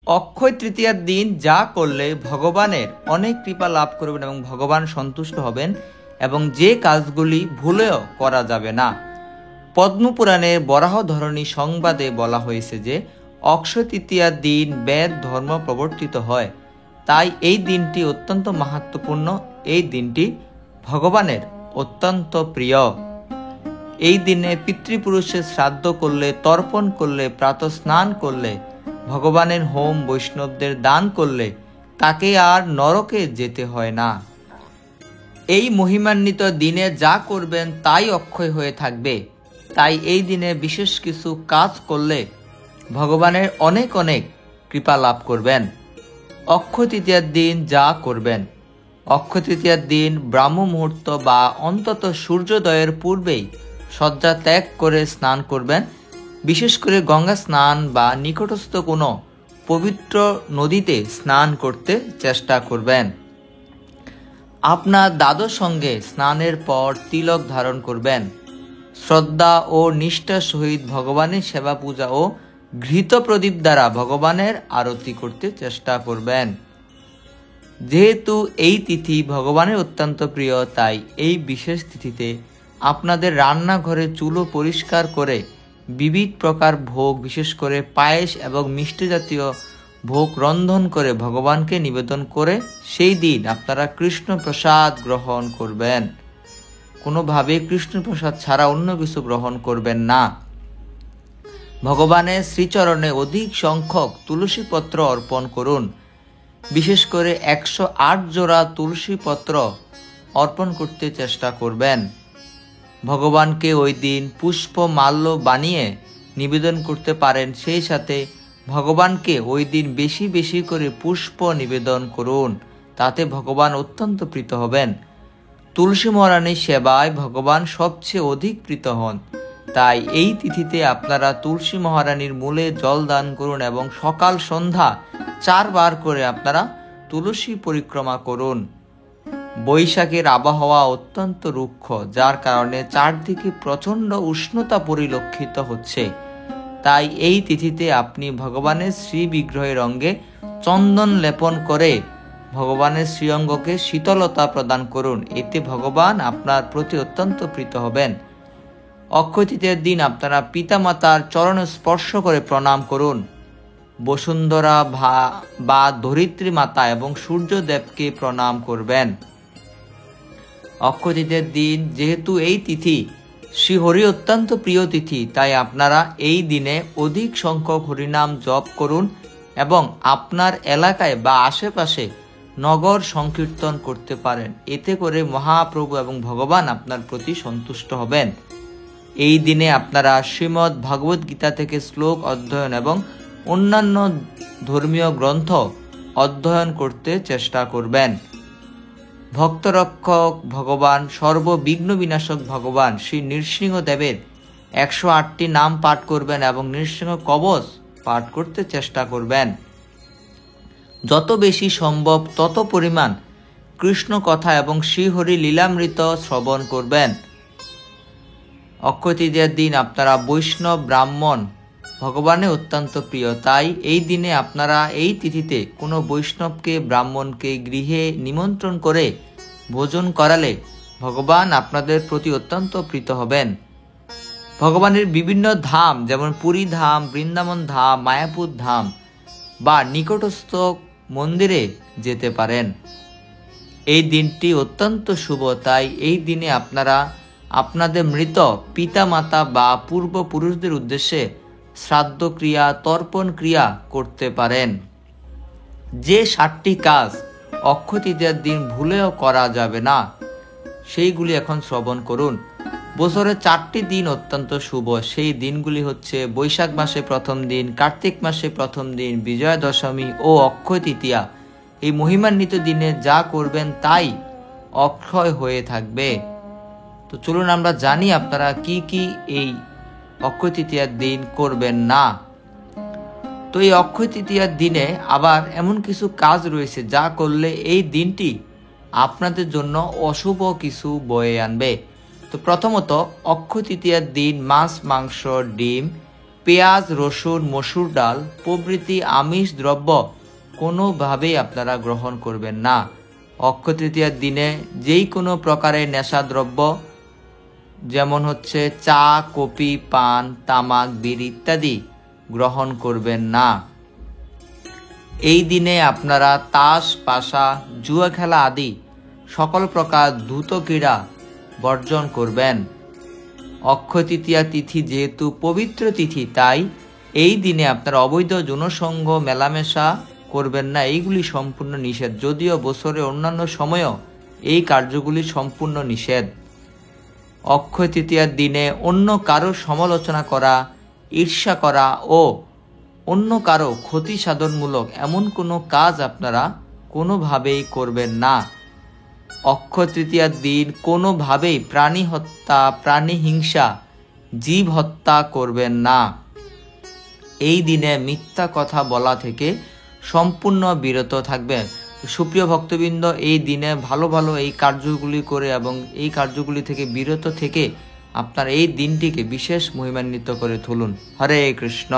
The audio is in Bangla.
অক্ষয় তৃতীয়ার দিন যা করলে ভগবানের অনেক কৃপা লাভ করবেন এবং ভগবান সন্তুষ্ট হবেন এবং যে কাজগুলি ভুলেও করা যাবে না। পদ্মপুরাণের বরাহধরণী সংবাদে বলা হয়েছে যে অক্ষয় তৃতীয়ার দিন বেদ ধর্ম প্রবর্তিত হয়, তাই এই দিনটি অত্যন্ত মাহাত্ম্যপূর্ণ। এই দিনটি ভগবানের অত্যন্ত প্রিয়। এই দিনে পিতৃপুরুষের শ্রাদ্ধ করলে, তর্পণ করলে, প্রাতঃ স্নান করলে, ভগবানের হোম বৈষ্ণবদের দান করলে তাকে আর নরকে যেতে হয় না। এই মহিমান্বিত দিনে যা করবেন তাই অক্ষয় হয়ে থাকবে। তাই এই দিনে বিশেষ কিছু কাজ করলে ভগবানের অনেক অনেক কৃপা লাভ করবেন। অক্ষয় তৃতীয়ার দিন যা করবেন, অক্ষয় তৃতীয়ার দিন ব্রাহ্ম মুহূর্ত বা অন্তত সূর্যোদয়ের পূর্বেই শয্যা ত্যাগ করে স্নান করবেন। বিশেষ করে গঙ্গা স্নান বা নিকটস্থ কোনো পবিত্র নদীতে স্নান করতে চেষ্টা করবেন। আপনার দাদর সঙ্গে স্নানের পর তিলক ধারণ করবেন। শ্রদ্ধা ও নিষ্ঠার সহিত ভগবানের সেবা পূজা ও ঘৃত প্রদীপ দ্বারা ভগবানের আরতি করতে চেষ্টা করবেন। যেহেতু এই তিথি ভগবানের অত্যন্ত প্রিয়, তাই এই বিশেষ তিথিতে আপনাদের রান্নাঘরে চুলো পরিষ্কার করে বিবিধ প্রকার ভোগ, বিশেষ করে পায়েস এবং মিষ্টি জাতীয় ভোগ রন্ধন করে ভগবানকে নিবেদন করে সেই দিন আপনারা কৃষ্ণ প্রসাদ গ্রহণ করবেন। কোনোভাবে কৃষ্ণ প্রসাদ ছাড়া অন্য কিছু গ্রহণ করবেন না। ভগবানের শ্রীচরণে অধিক সংখ্যক তুলসী পত্র অর্পণ করুন। বিশেষ করে 108 জোড়া তুলসী পত্র অর্পণ করতে চেষ্টা করবেন। ভগবানকে ওই দিন পুষ্প মাল্য বানিয়ে নিবেদন করতে পারেন। সেই সাথে ভগবানকে ওই দিন বেশি বেশি করে পুষ্প নিবেদন করুন, তাতে ভগবান অত্যন্ত প্রীত হবেন। তুলসী মহারানীর সেবায় ভগবান সবচেয়ে অধিক প্রীত হন, তাই এই তিথিতে আপনারা তুলসী মহারানীর মূলে জল দান করুন এবং সকাল সন্ধ্যা 4 বার করে আপনারা তুলসী পরিক্রমা করুন। বৈশাখের আবহাওয়া অত্যন্ত রুক্ষ, যার কারণে চারদিকে প্রচণ্ড উষ্ণতা পরিলক্ষিত হচ্ছে। তাই এই তিথিতে আপনি ভগবানের শ্রী বিগ্রহের অঙ্গে চন্দন লেপন করে ভগবানের শ্রীঅঙ্গকে শীতলতা প্রদান করুন। এতে ভগবান আপনার প্রতি অত্যন্ত প্রীত হবেন। অক্ষয় তৃতীয়ার দিন আপনারা পিতামাতার চরণ স্পর্শ করে প্রণাম করুন। বসুন্ধরা বা ধরিত্রী মাতা এবং সূর্যদেবকে প্রণাম করবেন। অক্ষয় তৃতীয়ার দিন যেহেতু এই তিথি শ্রীহরি অত্যন্ত প্রিয় তিথি, তাই আপনারা এই দিনে অধিক সংখ্যক হরিনাম জপ করুন এবং আপনার এলাকায় বা আশেপাশে নগর সংকীর্তন করতে পারেন। এতে করে মহাপ্রভু এবং ভগবান আপনার প্রতি সন্তুষ্ট হবেন। এই দিনে আপনারা শ্রীমদ্ ভাগবত গীতা থেকে শ্লোক অধ্যয়ন এবং অন্যান্য ধর্মীয় গ্রন্থ অধ্যয়ন করতে চেষ্টা করবেন। ভক্তরক্ষক ভগবান, সর্ববিঘ্ন বিনাশক ভগবান শ্রী নৃসিংহদেবের 108টি নাম পাঠ করবেন এবং নৃসিংহ কবচ পাঠ করতে চেষ্টা করবেন। যত বেশি সম্ভব তত পরিমাণ কৃষ্ণ কথা এবং শ্রীহরি লীলামৃত শ্রবণ করবেন। অক্ষয় তৃতীয়ার দিন আপনারা বৈষ্ণব ব্রাহ্মণ ভগবানের অত্যন্ত প্রিয়, তাই এই দিনে আপনারা এই তিথিতে কোনো বৈষ্ণবকে ব্রাহ্মণকে গৃহে নিমন্ত্রণ করে ভোজন করালে ভগবান আপনাদের প্রতি অত্যন্ত প্রীত হবেন। ভগবানের বিভিন্ন ধাম যেমন পুরী ধাম, বৃন্দাবন ধাম, মায়াপুর ধাম বা নিকটস্থ মন্দিরে যেতে পারেন। এই দিনটি অত্যন্ত শুভ, তাই এই দিনে আপনারা আপনাদের মৃত পিতা মাতা বা পূর্বপুরুষদের উদ্দেশ্যে শ্রাদ্ধ ক্রিয়া, তর্পণ ক্রিয়া করতে পারেন। যে 7টি কাজ অক্ষয় তৃতীয়ার দিন ভুলেও করা যাবে না, সেইগুলি এখন শ্রবণ করুন। বছরে 4টি দিন অত্যন্ত শুভ। সেই দিনগুলি হচ্ছে বৈশাখ মাসে প্রথম দিন, কার্তিক মাসে প্রথম দিন, বিজয়া দশমী ও অক্ষয় তৃতীয়া। এই মহিমান্বিত দিনে যা করবেন তাই অক্ষয় হয়ে থাকবে। তো চলুন আমরা জানি আপনারা কি কি এই অক্ষয় তৃতীয়ার দিন করবেন না। তো এই অক্ষয় তৃতীয়ার দিনে আবার এমন কিছু কাজ রয়েছে যা করলে এই দিনটি আপনাদের জন্য অশুভ কিছু বয়ে আনবে। তো প্রথমত, অক্ষয় তৃতীয়ার দিন মাছ, মাংস, ডিম পেঁয়াজ, রসুন, মসুর ডাল প্রভৃতি আমিষ দ্রব্য কোনোভাবেই আপনারা গ্রহণ করবেন না। অক্ষয় তৃতীয়ার দিনে যেই কোনো প্রকারের নেশাদ্রব্য যেমন হচ্ছে চা, কফি, পান, তামাক, বিড়ি ইত্যাদি গ্রহণ করবেন না। এই দিনে আপনারা তাস, পাশা, জুয়া খেলা আদি সকল প্রকার দ্রুত ক্রীড়া বর্জন করবেন। অক্ষয় তৃতীয়া তিথি যেহেতু পবিত্র তিথি, তাই এই দিনে আপনারা অবৈধ যৌনসঙ্গ, মেলামেশা করবেন না। এইগুলি সম্পূর্ণ নিষেধ, যদিও বছরের অন্যান্য সময়েও এই কার্যগুলি সম্পূর্ণ নিষেধ। অক্ষয় তৃতীয়ার দিনে অন্য কারো সমালোচনা করা, ঈর্ষা করা ও অন্য কারো ক্ষতি সাধনমূলক এমন কোনো কাজ আপনারা কোনোভাবেই করবেন না। অক্ষয় তৃতীয়ার দিন কোনোভাবেই প্রাণী হত্যা, প্রাণী হিংসা, জীব হত্যা করবেন না। এই দিনে মিথ্যা কথা বলা থেকে সম্পূর্ণ বিরত থাকবেন। সুপ্রিয় ভক্তবৃন্দ, এই দিনে ভালো ভালো এই কার্যগুলি করে এবং এই কার্যগুলি থেকে বিরত থেকে আপনার এই দিনটিকে বিশেষ মহিমান্বিত করে তুলুন। হরে কৃষ্ণ।